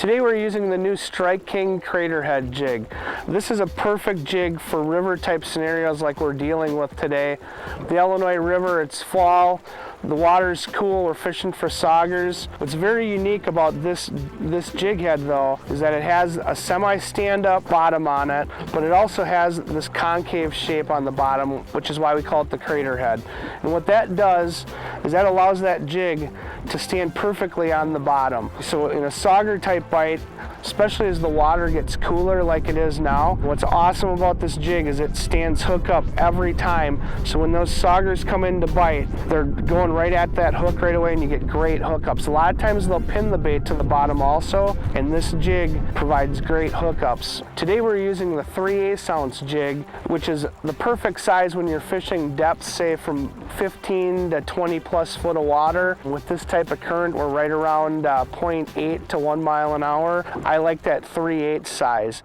Today we're using the new Strike King Crater Head jig. This is a perfect jig for river type scenarios like we're dealing with today. The Illinois River, it's fall, the water's cool, we're fishing for saugers. What's very unique about this jig head though is that it has a semi-stand-up bottom on it, but it also has this concave shape on the bottom, which is why we call it the crater head. And what that does is that allows that jig to stand perfectly on the bottom. So in a sauger type bite, especially as the water gets cooler like it is now, what's awesome about this jig is it stands hook up every time. So when those saugers come in to bite, they're going right at that hook right away and you get great hookups. A lot of times they'll pin the bait to the bottom also, and this jig provides great hookups. Today we're using the 3/8 ounce jig, which is the perfect size when you're fishing depths, say from 15 to 20 plus foot of water. With this type of current, we're right around 0.8 to 1 mile an hour. I like that 3/8 size.